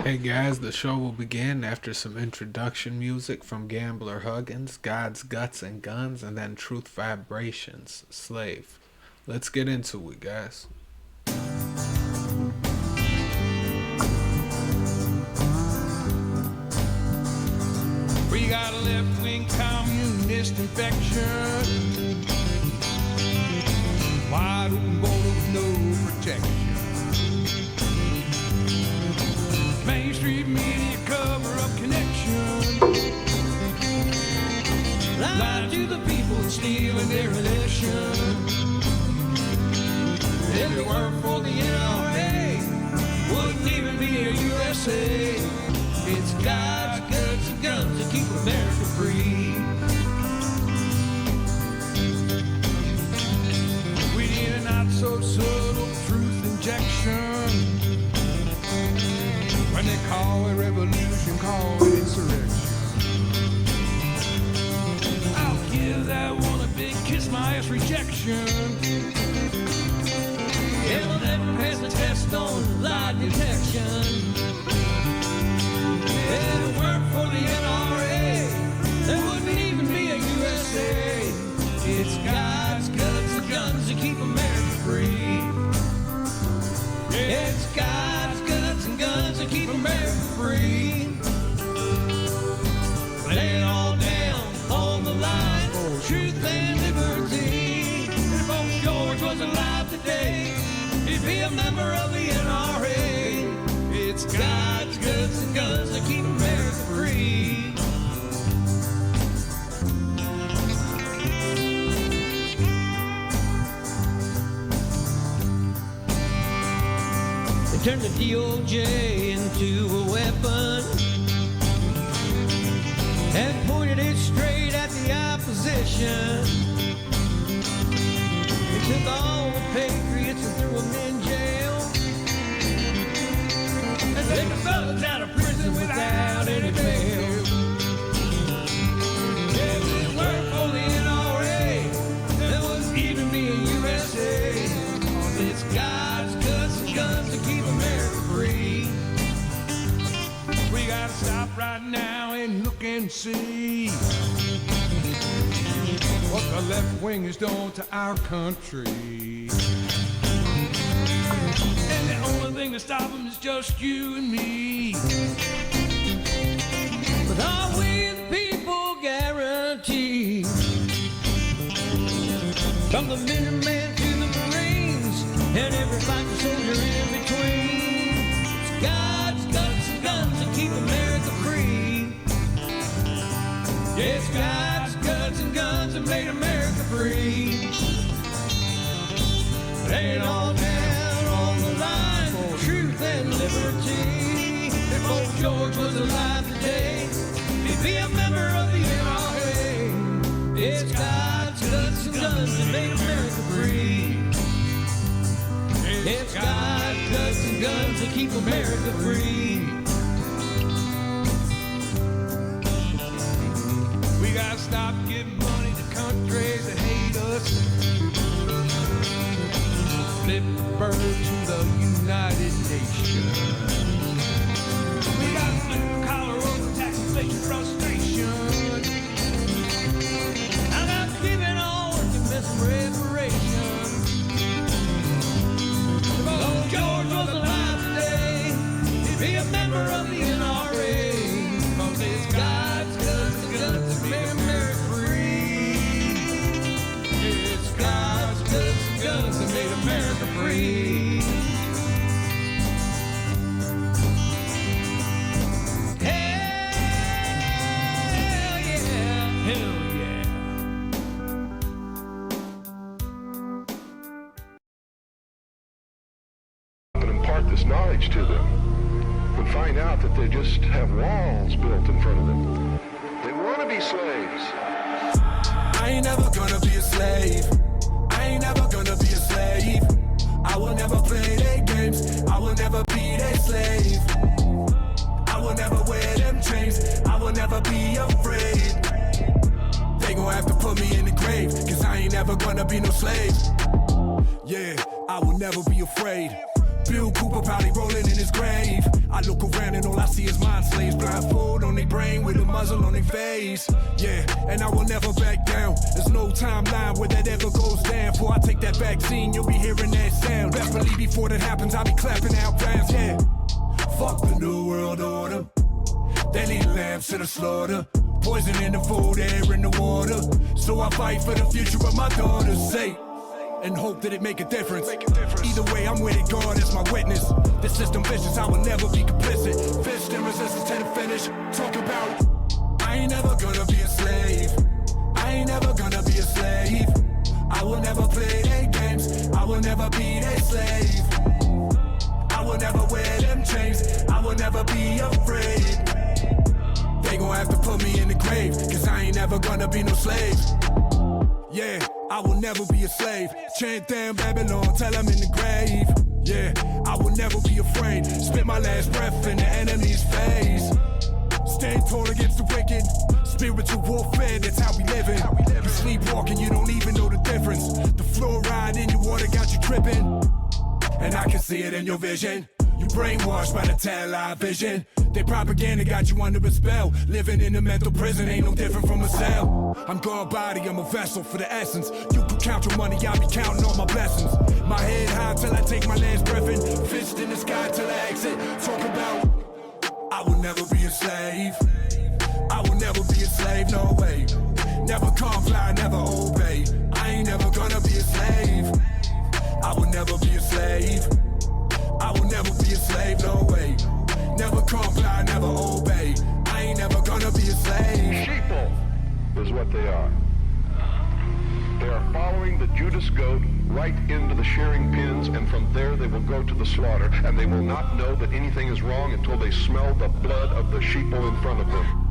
Hey guys, the show will begin after some introduction music from Gambler Huggins, God's Guts and Guns, and then Truth Vibrations, Slave. Let's get into it, guys. We got a left-wing communist infection, wide open border with no protection. Main Street media cover-up connection, lying to the people and stealing their election. If it weren't for the NRA, wouldn't even be a USA. It's God's guts and guns that keep America free. We need a not-so-subtle truth injection. When they call it revolution, call it insurrection. I'll give that one a big kiss my ass rejection. It'll never pass the test on lie detection. If it weren't for the NRA, there wouldn't even be a USA. It's God's guts and guns that keep America free. It's God's guts and guns that keep America free. Lay it all down on the line for truth and liberty. If old George was alive today, he'd be a member of the NRA. It's God's guts and guns that keep America free. They turned the DOJ into a weapon and pointed it straight at the opposition. They took all the patriots and threw them in jail. And take the thugs out of prison without any bail. If it weren't for the NRA, there wouldn't even be a USA. Cause it's God's guts and guns to keep America free. We gotta stop right now and look and see what the left wing has done to our country. And the only thing to stop them is just you and me. But are we the people guaranteed? From the Minutemen to the Marines and every fighting soldier in between, it's God's guts and guns that keep America free. It's God's guts and guns that made America free. Lay it all down on the line for truth and liberty. If old George was alive today, he'd be a member of the NRA. It's God's guts and guns that made America free. It's God's guts and guns that keep America free. We gotta stop giving money to countries that hate us. Flip the bird to the United Nations. We got blue collar over tax inflation frustration. I'm not giving all working missing reparation. If old George was alive today, he'd be a member of the NRA. Cause it's God's guts and guns that make America free. It's God's guts and guns that made America free. Hell yeah, hell yeah. And impart this knowledge to them and find out that they just have walls built in front of them. They want to be slaves. I ain't never gonna be a slave. I ain't never gonna be a slave. I will never play their games. I will never be their slave. I will never wear them chains. I will never be afraid. They gon' have to put me in the grave, cause I ain't never gonna be no slave. Yeah, I will never be afraid. Bill Cooper probably rolling in his grave. I look around and all as mind slaves, blindfold on their brain with a muzzle on their face. Yeah, and I will never back down. There's no timeline where that ever goes down. Before I take that vaccine, you'll be hearing that sound. Best believe before that happens, I'll be clapping out rounds. Yeah, fuck the new world order. They lead lambs to the slaughter. Poison in the food, air in the water. So I fight for the future of my daughter's sake and hope that it make a difference. Either way, I'm with it, God is my witness. This system vicious, I will never be complicit. Fist and resistance to the finish. Talk about, I ain't never gonna be a slave. I ain't never gonna be a slave. I will never play their games. I will never be their slave. I will never wear them chains. I will never be afraid. They gon' have to put me in the grave, cause I ain't never gonna be no slave. Yeah, I will never be a slave. Chant down Babylon, tell I'm in the grave. Yeah, I will never be afraid. Spit my last breath in the enemy's face. Stand tall against the wicked. Spiritual warfare, that's how we living. You sleepwalking, you don't even know the difference. The fluoride in your water got you tripping, and I can see it in your vision. You brainwashed by the television. Their propaganda got you under a spell. Living in a mental prison ain't no different from a cell. I'm God body, I'm a vessel for the essence. You can count your money, I'll be counting all my blessings. My head high till I take my last breath in. Fist in the sky till I exit. Talk about, I will never be a slave. I will never be a slave, no way. Never comply, never obey. I ain't never gonna be a slave. I will never be a slave. I will never be a slave, no way. Never comply, never obey. I ain't never gonna be a slave. Sheeple is what they are. They are following the Judas goat right into the shearing pins, and from there they will go to the slaughter, and they will not know that anything is wrong until they smell the blood of the sheeple in front of them.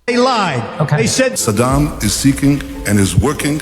They lied. Okay. They said Saddam is seeking and is working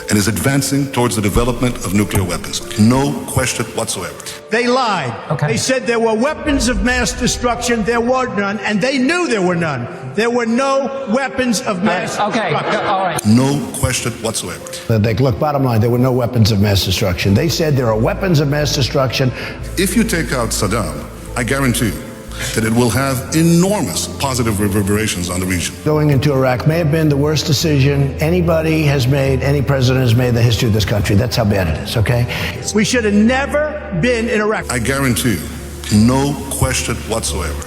and is advancing towards the development of nuclear weapons. No question whatsoever. They lied. Okay. They said there were weapons of mass destruction. There were none, and they knew there were none. There were no weapons of mass destruction. All right. No question whatsoever. Look, bottom line, there were no weapons of mass destruction. They said there are weapons of mass destruction. If you take out Saddam, I guarantee you that it will have enormous positive reverberations on the region. Going into Iraq may have been the worst decision anybody has made, any president has made in the history of this country. That's how bad it is, okay? We should have never been in Iraq. I guarantee you, no question whatsoever.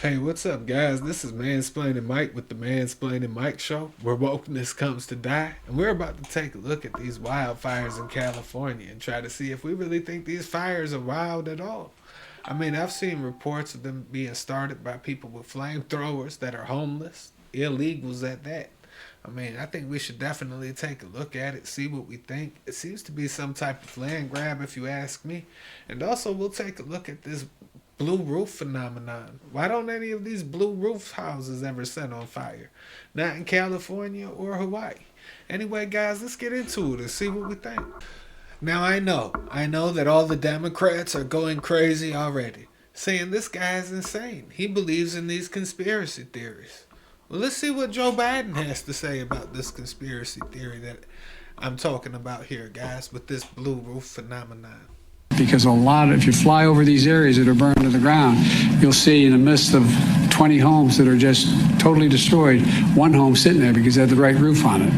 Hey, what's up, guys? This is Mansplaining Mike with the Mansplaining Mike Show, where wokeness comes to die. And we're about to take a look at these wildfires in California and try to see if we really think these fires are wild at all. I mean, I've seen reports of them being started by people with flamethrowers that are homeless, illegals at that. I mean, I think we should definitely take a look at it, see what we think. It seems to be some type of land grab, if you ask me. And also, we'll take a look at this blue roof phenomenon. Why don't any of these blue roof houses ever set on fire? Not in California or Hawaii. Anyway, guys, let's get into it and see what we think. Now, I know that all the Democrats are going crazy already, saying this guy is insane. He believes in these conspiracy theories. Well, let's see what Joe Biden has to say about this conspiracy theory that I'm talking about here, guys, with this blue roof phenomenon. Because if you fly over these areas that are burned to the ground, you'll see in the midst of 20 homes that are just totally destroyed, one home sitting there because it had the right roof on it.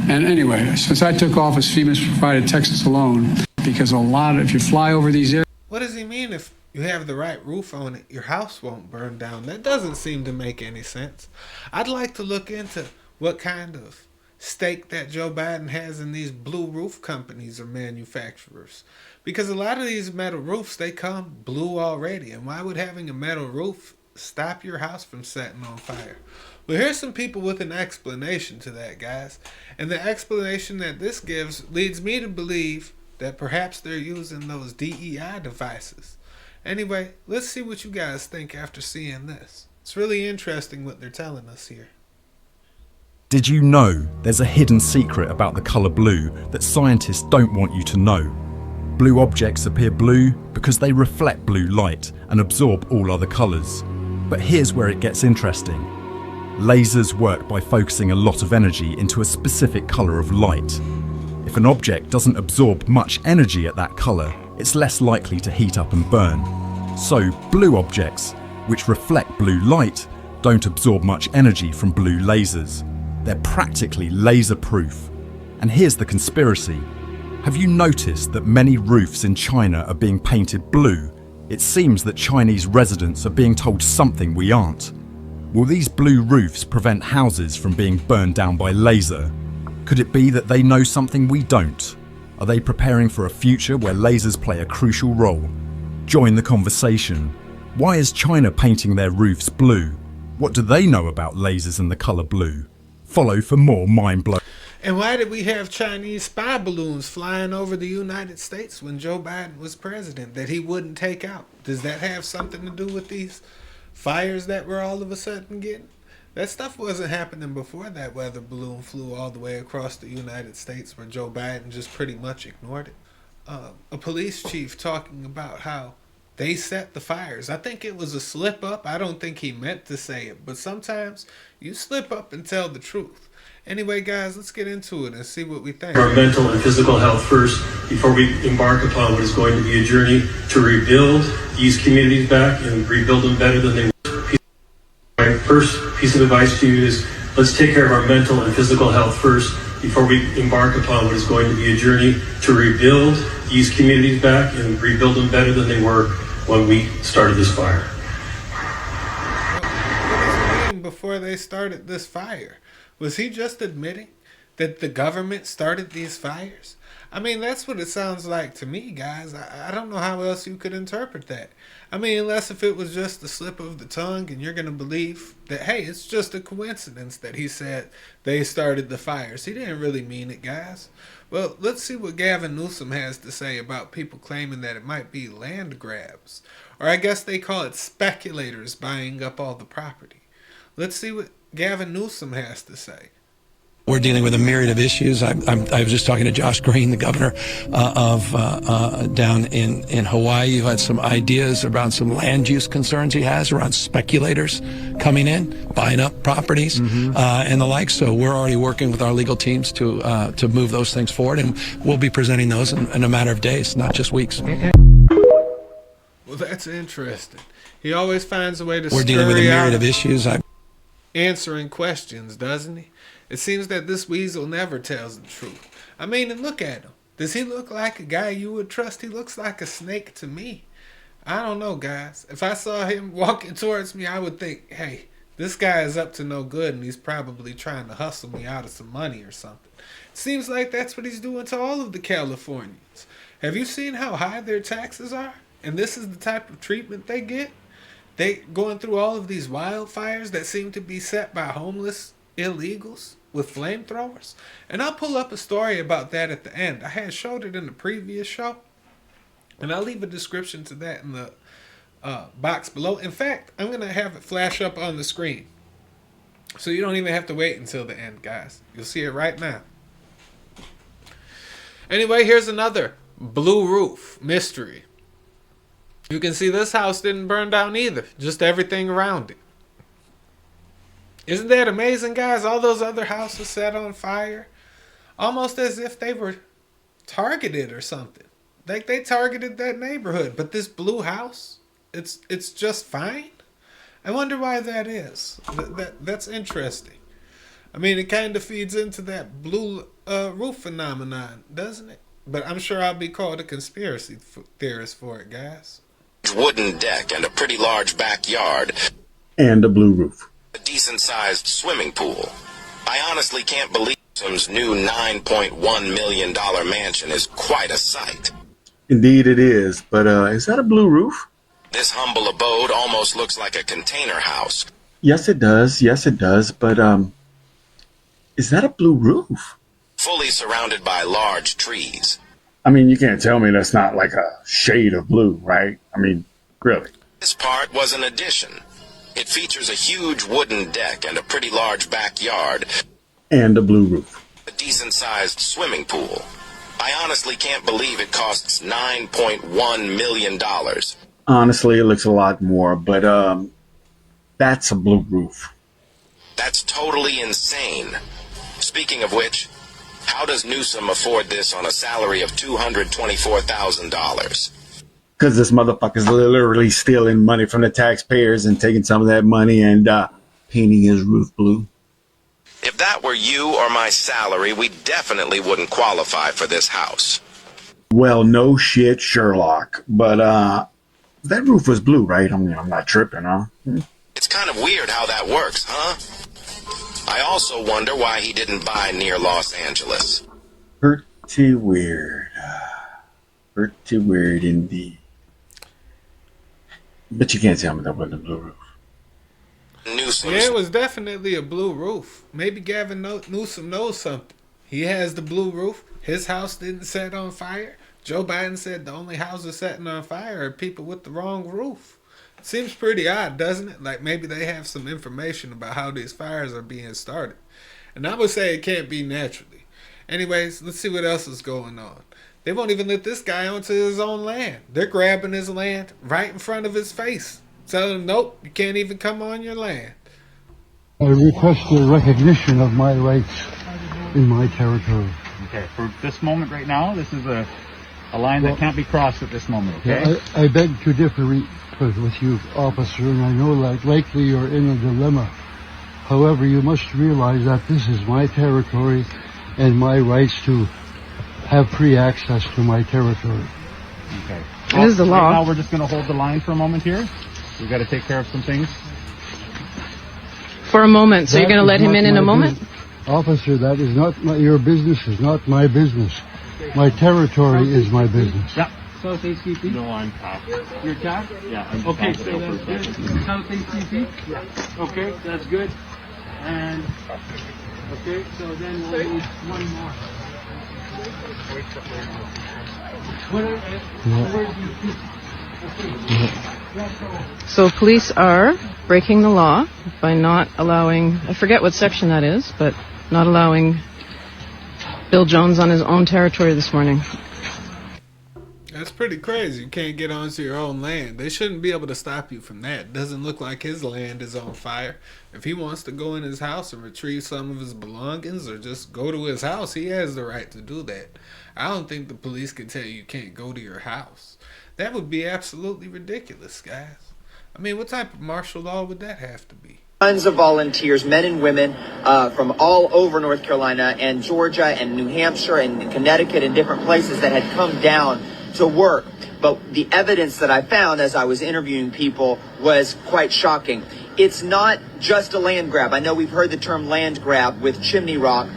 And anyway, since I took office, FEMA's provided Texas alone because if you fly over these areas. What does he mean if you have the right roof on it, your house won't burn down? That doesn't seem to make any sense. I'd like to look into what kind of stake that Joe Biden has in these blue roof companies or manufacturers. Because a lot of these metal roofs, they come blue already. And why would having a metal roof stop your house from setting on fire? Well, here's some people with an explanation to that, guys. And the explanation that this gives leads me to believe that perhaps they're using those DEI devices. Anyway, let's see what you guys think after seeing this. It's really interesting what they're telling us here. Did you know there's a hidden secret about the colour blue that scientists don't want you to know? Blue objects appear blue because they reflect blue light and absorb all other colours. But here's where it gets interesting. Lasers work by focusing a lot of energy into a specific colour of light. If an object doesn't absorb much energy at that colour, it's less likely to heat up and burn. So blue objects, which reflect blue light, don't absorb much energy from blue lasers. They're practically laser-proof. And here's the conspiracy. Have you noticed that many roofs in China are being painted blue? It seems that Chinese residents are being told something we aren't. Will these blue roofs prevent houses from being burned down by laser? Could it be that they know something we don't? Are they preparing for a future where lasers play a crucial role? Join the conversation. Why is China painting their roofs blue? What do they know about lasers and the colour blue? Follow for more mind-blowing. And why did we have Chinese spy balloons flying over the United States when Joe Biden was president that he wouldn't take out? Does that have something to do with these fires that we're all of a sudden getting? That stuff wasn't happening before that weather balloon flew all the way across the United States where Joe Biden just pretty much ignored it. A police chief talking about how they set the fires. I think it was a slip up. I don't think he meant to say it, but sometimes you slip up and tell the truth. Anyway, guys, let's get into it and see what we think. Our mental and physical health first before we embark upon what is going to be a journey to rebuild these communities back and rebuild them better than they were. My first piece of advice to you is let's take care of our mental and physical health first before we embark upon what is going to be a journey to rebuild these communities back and rebuild them better than they were when we started this fire. What does he mean before they started this fire? Was he just admitting that the government started these fires? I mean, that's what it sounds like to me, guys. I don't know how else you could interpret that. I mean, unless if it was just a slip of the tongue and you're going to believe that, hey, it's just a coincidence that he said they started the fires. He didn't really mean it, guys. Well, let's see what Gavin Newsom has to say about people claiming that it might be land grabs. Or I guess they call it speculators buying up all the property. Let's see what Gavin Newsom has to say. We're dealing with a myriad of issues. I was just talking to Josh Green, the governor of down in Hawaii, who had some ideas around some land use concerns he has around speculators coming in, buying up properties, and the like. So we're already working with our legal teams to move those things forward, and we'll be presenting those in a matter of days, not just weeks. Well, that's interesting. He always finds a way to We're dealing with a myriad of issues. Answering questions, doesn't he? It seems that this weasel never tells the truth. I mean, and look at him. Does he look like a guy you would trust? He looks like a snake to me. I don't know, guys. If I saw him walking towards me, I would think, hey, this guy is up to no good and he's probably trying to hustle me out of some money or something. It seems like that's what he's doing to all of the Californians. Have you seen how high their taxes are? And this is the type of treatment they get? They going through all of these wildfires that seem to be set by homeless illegals with flamethrowers. And I'll pull up a story about that at the end. I had showed it in the previous show. And I'll leave a description to that in the box below. In fact, I'm going to have it flash up on the screen. So you don't even have to wait until the end, guys. You'll see it right now. Anyway, here's another blue roof mystery. You can see this house didn't burn down either. Just everything around it. Isn't that amazing, guys? All those other houses set on fire. Almost as if they were targeted or something. Like they targeted that neighborhood. But this blue house, it's just fine. I wonder why that is. That's interesting. I mean, it kind of feeds into that blue roof phenomenon, doesn't it? But I'm sure I'll be called a conspiracy theorist for it, guys. Wooden deck and a pretty large backyard. And a blue roof. A decent-sized swimming pool. I honestly can't believe Newsom's new $9.1 million mansion is quite a sight. Indeed it is, but is that a blue roof? This humble abode almost looks like a container house. Yes, it does, but is that a blue roof? Fully surrounded by large trees. I mean, you can't tell me that's not like a shade of blue, right? I mean, really. This part was an addition. It features a huge wooden deck and a pretty large backyard. And a blue roof. A decent-sized swimming pool. I honestly can't believe it costs $9.1 million. Honestly, it looks a lot more, but that's a blue roof. That's totally insane. Speaking of which, How does Newsom afford this on a salary of $224,000? Because this motherfucker's literally stealing money from the taxpayers and taking some of that money and painting his roof blue. If that were you or my salary, we definitely wouldn't qualify for this house. Well, no shit, Sherlock. But that roof was blue, right? I mean, I'm not tripping, huh? It's kind of weird how that works, huh? I also wonder why he didn't buy near Los Angeles. Pretty weird. Pretty weird indeed. But you can't tell me that wasn't a blue roof. Newsom. Yeah, it was definitely a blue roof. Maybe Gavin Newsom knows something. He has the blue roof. His house didn't set on fire. Joe Biden said the only houses setting on fire are people with the wrong roof. Seems pretty odd, doesn't it? Like maybe they have some information about how these fires are being started. And I would say it can't be naturally. Anyways, let's see what else is going on. They won't even let this guy onto his own land. They're grabbing his land right in front of his face. Telling him, nope, you can't even come on your land. I request the recognition of my rights in my territory. Okay, for this moment right now, this is a line that can't be crossed at this moment, okay? Yeah, I beg to differ with you, officer, and I know that likely you're in a dilemma. However, you must realize that this is my territory and my rights to have free access to my territory. Okay. It is the law. Right now we're just going to hold the line for a moment here. We've got to take care of some things. For a moment, so you're going to let him in a moment? Officer, that is not your business, is not my business. My territory is my business. Yeah. South HCP? No, I'm cop. You're cop? Yeah. Okay, so that's good. South HCP? Yeah. Okay, that's good. And, okay, so then we'll need one more. So police are breaking the law by not allowing, I forget what section that is, but not allowing Bill Jones on his own territory this morning. That's pretty crazy. You can't get onto your own land. They shouldn't be able to stop you from that. It doesn't look like his land is on fire. If he wants to go in his house and retrieve some of his belongings or just go to his house, he has the right to do that. I don't think the police can tell you can't go to your house. That would be absolutely ridiculous, guys. I mean, what type of martial law would that have to be? Tons of volunteers, men and women from all over North Carolina and Georgia and New Hampshire and Connecticut and different places that had come down to work. But the evidence that I found as I was interviewing people was quite shocking. It's not just a land grab. I know we've heard the term land grab with Chimney Rock,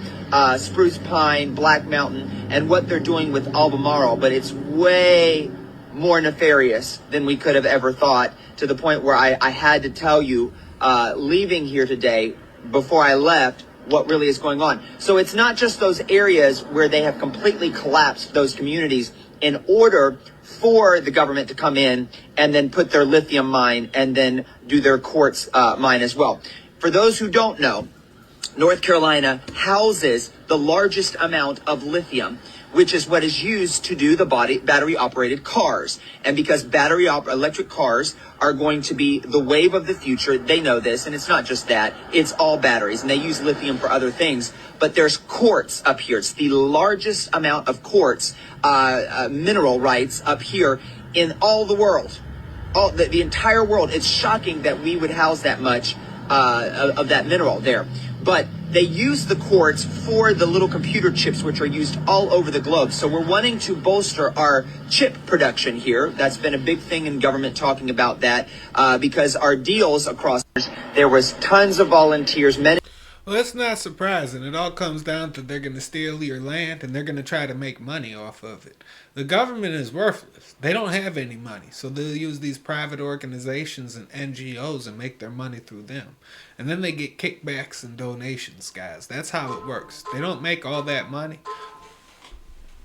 Spruce Pine, Black Mountain, and what they're doing with Albemarle, but it's way more nefarious than we could have ever thought, to the point where I had to tell you, leaving here today, before I left, what really is going on. So it's not just those areas where they have completely collapsed those communities in order for the government to come in and then put their lithium mine and then do their quartz mine as well. For those who don't know, North Carolina houses the largest amount of lithium, which is what is used to do the battery-operated cars. And because electric cars are going to be the wave of the future, they know this, and it's not just that, it's all batteries, and they use lithium for other things. But there's quartz up here. It's the largest amount of quartz mineral rights up here in all the world, the entire world. It's shocking that we would house that much of that mineral there. But they use the quartz for the little computer chips, which are used all over the globe. So we're wanting to bolster our chip production here. That's been a big thing in government, talking about that, because our deals across, there was tons of volunteers, men. Well, that's not surprising. It all comes down to they're going to steal your land and they're going to try to make money off of it. The government is worthless. They don't have any money. So they'll use these private organizations and NGOs and make their money through them. And then they get kickbacks and donations, guys. That's how it works. They don't make all that money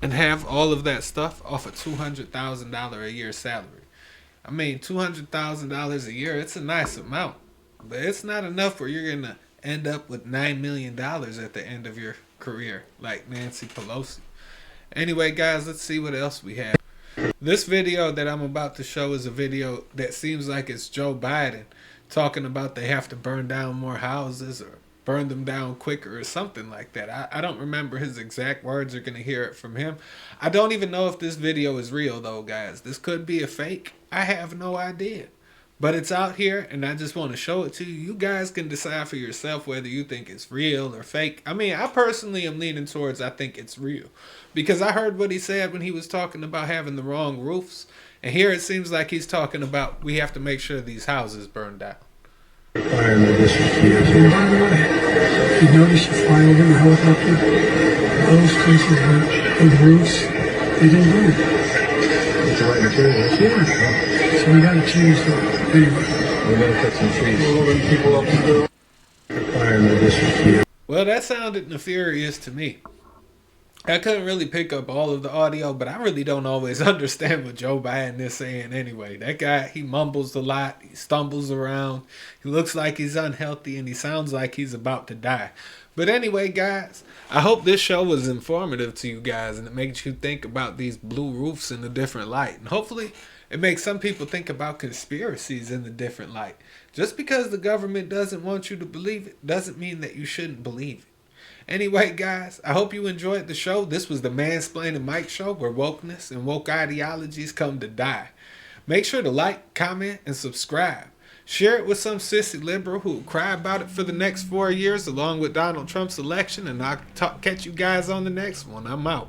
and have all of that stuff off a $200,000 a year salary. I mean, $200,000 a year, it's a nice amount. But it's not enough where you're going to end up with $9 million at the end of your career, like Nancy Pelosi. Anyway, guys, let's see what else we have. This video that I'm about to show is a video that seems like it's Joe Biden talking about they have to burn down more houses or burn them down quicker or something like that. I don't remember his exact words. You're going to hear it from him. I don't even know if this video is real though, guys. This could be a fake. I have no idea. But it's out here, and I just want to show it to you. You guys can decide for yourself whether you think it's real or fake. I mean, I personally am leaning towards I think it's real. Because I heard what he said when he was talking about having the wrong roofs. And here it seems like he's talking about we have to make sure these houses burn down. Fire in the district here. And by the way, you notice you fly over in the helicopter, those places with roofs, they didn't burn. It's the right material. Yeah. So we gotta change that. Anyway. We're gonna cut some trees. We're moving people up the hill. Fire in the district here. Well, that sounded nefarious to me. I couldn't really pick up all of the audio, but I really don't always understand what Joe Biden is saying anyway. That guy, he mumbles a lot, he stumbles around, he looks like he's unhealthy, and he sounds like he's about to die. But anyway, guys, I hope this show was informative to you guys, and it makes you think about these blue roofs in a different light. And hopefully, it makes some people think about conspiracies in a different light. Just because the government doesn't want you to believe it, doesn't mean that you shouldn't believe it. Anyway, guys, I hope you enjoyed the show. This was the Mansplaining Mike Show, where wokeness and woke ideologies come to die. Make sure to like, comment, and subscribe. Share it with some sissy liberal who will cry about it for the next 4 years along with Donald Trump's election, and I'll catch you guys on the next one. I'm out.